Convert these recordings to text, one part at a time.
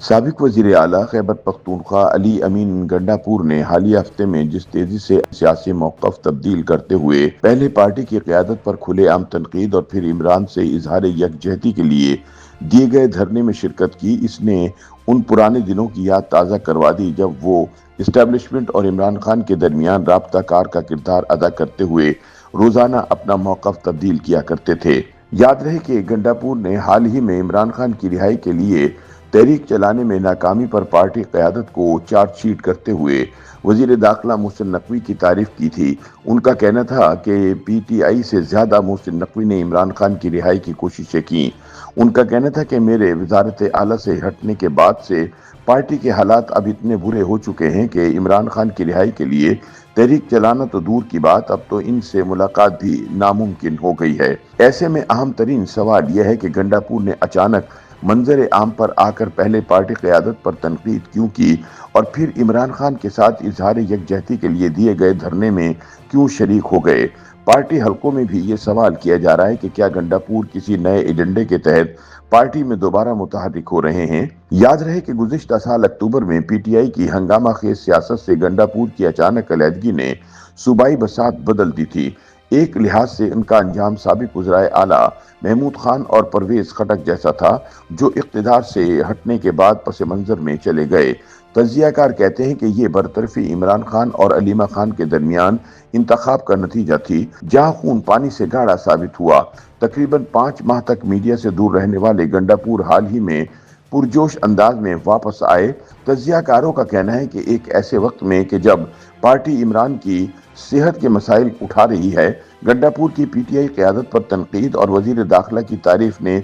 سابق وزیر اعلیٰ خیبر پختونخوا علی امین گنڈاپور نے حالیہ ہفتے میں جس تیزی سے سیاسی موقف تبدیل کرتے ہوئے پہلے پارٹی کی قیادت پر کھلے عام تنقید اور پھر عمران سے اظہار یکجہتی کے لیے دیے گئے دھرنے میں شرکت کی، اس نے ان پرانے دنوں کی یاد تازہ کروا دی جب وہ اسٹیبلشمنٹ اور عمران خان کے درمیان رابطہ کار کا کردار ادا کرتے ہوئے روزانہ اپنا موقف تبدیل کیا کرتے تھے۔ یاد رہے کہ گنڈاپور نے حال ہی میں عمران خان کی رہائی کے لیے تحریک چلانے میں ناکامی پر پارٹی قیادت کو چارج شیٹ کرتے ہوئے وزیر داخلہ محسن نقوی کی تعریف کی تھی۔ ان کا کہنا تھا کہ پی ٹی آئی سے زیادہ محسن نقوی نے عمران خان کی رہائی کی کوششیں کی۔ ان کا کہنا تھا کہ میرے وزارت اعلیٰ سے ہٹنے کے بعد سے پارٹی کے حالات اب اتنے برے ہو چکے ہیں کہ عمران خان کی رہائی کے لیے تحریک چلانا تو دور کی بات، اب تو ان سے ملاقات بھی ناممکن ہو گئی ہے۔ ایسے میں اہم ترین سوال یہ ہے کہ گنڈاپور نے اچانک منظر عام پر آ کر پہلے پارٹی قیادت پر تنقید کیوں کی اور پھر عمران خان کے ساتھ اظہار یکجہتی کے لیے دیے گئے دھرنے میں کیوں شریک ہو گئے۔ پارٹی حلقوں میں بھی یہ سوال کیا جا رہا ہے کہ کیا گنڈاپور کسی نئے ایجنڈے کے تحت پارٹی میں دوبارہ متحرک ہو رہے ہیں۔ یاد رہے کہ گزشتہ سال اکتوبر میں پی ٹی آئی کی ہنگامہ خیز سیاست سے گنڈاپور کی اچانک علیحدگی نے صوبائی بساط بدل دی تھی۔ ایک لحاظ سے ان کا انجام سابق وزرائے اعلیٰ محمود خان اور پرویز خٹک جیسا تھا، جو اقتدار سے ہٹنے کے بعد پس منظر میں چلے گئے۔ تجزیہ کار کہتے ہیں کہ یہ برطرفی عمران خان اور علیمہ خان کے درمیان انتخاب کا نتیجہ تھی، جہاں خون پانی سے گاڑھا ثابت ہوا۔ تقریباً 5 ماہ تک میڈیا سے دور رہنے والے گنڈاپور حال ہی میں پرجوش انداز میں واپس آئے۔ تجزیہ کاروں کا کہنا ہے کہ ایک ایسے وقت میں کہ جب پارٹی عمران کی صحت کے مسائل اٹھا رہی ہے، گنڈاپور کی پی ٹی آئی قیادت پر تنقید اور وزیر داخلہ کی تعریف نے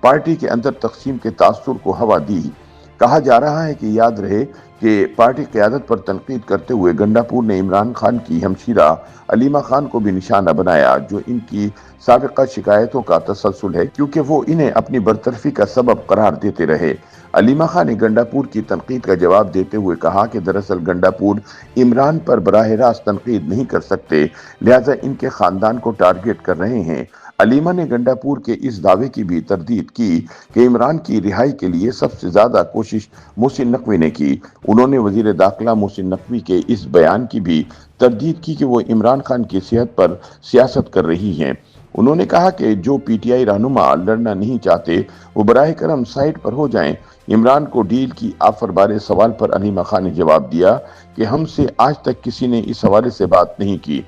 پارٹی کے اندر تقسیم کے تاثر کو ہوا دی۔ کہا جا رہا ہے کہ یاد رہے کہ پارٹی قیادت پر تنقید کرتے ہوئے گنڈاپور نے عمران خان کی ہمشیرہ علیمہ خان کو بھی نشانہ بنایا، جو ان کی سابقہ شکایتوں کا تسلسل ہے کیونکہ وہ انہیں اپنی برطرفی کا سبب قرار دیتے رہے۔ علیمہ خان نے گنڈاپور کی تنقید کا جواب دیتے ہوئے کہا کہ دراصل گنڈاپور عمران پر براہ راست تنقید نہیں کر سکتے، لہذا ان کے خاندان کو ٹارگٹ کر رہے ہیں۔ علیمہ نے گنڈاپور کے اس دعوے کی بھی تردید کی کہ عمران کی رہائی کے لیے سب سے زیادہ کوشش محسن نقوی نے کی۔ انہوں نے وزیر داخلہ محسن نقوی کے اس بیان کی بھی تردید کی کہ وہ عمران خان کی صحت پر سیاست کر رہی ہیں۔ انہوں نے کہا کہ جو پی ٹی آئی رہنما لڑنا نہیں چاہتے وہ براہ کرم سائٹ پر ہو جائیں۔ عمران کو ڈیل کی آفر بارے سوال پر علیمہ خان نے جواب دیا کہ ہم سے آج تک کسی نے اس حوالے سے بات نہیں کی۔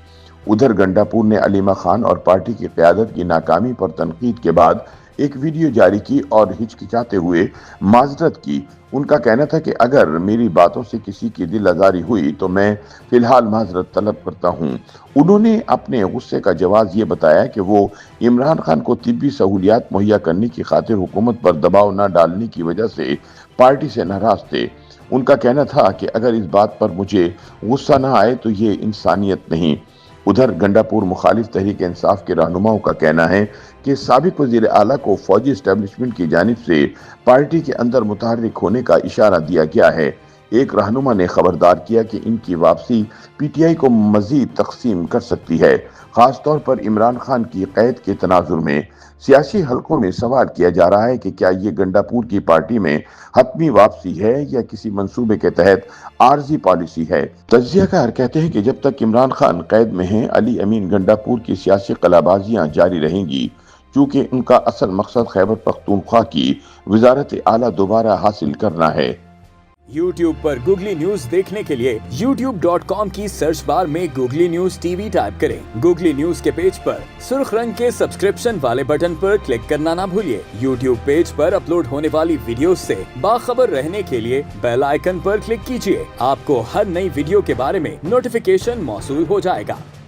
ادھر گنڈاپور نے علیمہ خان اور پارٹی کی قیادت کی ناکامی پر تنقید کے بعد ایک ویڈیو جاری کی اور ہچکچاتے ہوئے معذرت کی۔ ان کا کہنا تھا کہ اگر میری باتوں سے کسی کی دل آزاری ہوئی تو میں فی الحال معذرت طلب کرتا ہوں۔ انہوں نے اپنے غصے کا جواز یہ بتایا کہ وہ عمران خان کو طبی سہولیات مہیا کرنے کی خاطر حکومت پر دباؤ نہ ڈالنے کی وجہ سے پارٹی سے ناراض تھے۔ ان کا کہنا تھا کہ اگر اس بات پر مجھے غصہ نہ آئے تو یہ انسانیت نہیں۔ ادھر گنڈاپور مخالف تحریک انصاف کے رہنماؤں کا کہنا ہے کہ سابق وزیر اعلیٰ کو فوجی اسٹیبلشمنٹ کی جانب سے پارٹی کے اندر متحرک ہونے کا اشارہ دیا گیا ہے۔ ایک رہنما نے خبردار کیا کہ ان کی واپسی پی ٹی آئی کو مزید تقسیم کر سکتی ہے، خاص طور پر عمران خان کی قید کے تناظر میں۔ سیاسی حلقوں میں سوال کیا جا رہا ہے کہ کیا یہ گنڈاپور کی پارٹی میں حتمی واپسی ہے یا کسی منصوبے کے تحت عارضی پالیسی ہے۔ تجزیہ کار کہتے ہیں کہ جب تک عمران خان قید میں ہیں، علی امین گنڈاپور کی سیاسی قلابازیاں جاری رہیں گی، چونکہ ان کا اصل مقصد خیبر پختونخوا کی وزارت اعلیٰ دوبارہ حاصل کرنا ہے۔ یوٹیوب پر گوگلی نیوز دیکھنے کے لیے youtube.com کی سرچ بار میں googly news T V type کریں۔ گوگلی نیوز کے پیج پر سرخ رنگ کے سبسکرپشن والے بٹن پر کلک کرنا نہ بھولیے۔ یوٹیوب پیج پر اپلوڈ ہونے والی ویڈیوز سے باخبر رہنے کے لیے بیل آئیکن پر کلک کیجیے۔ آپ کو ہر نئی ویڈیو کے بارے میں نوٹیفیکیشن موصول ہو جائے گا۔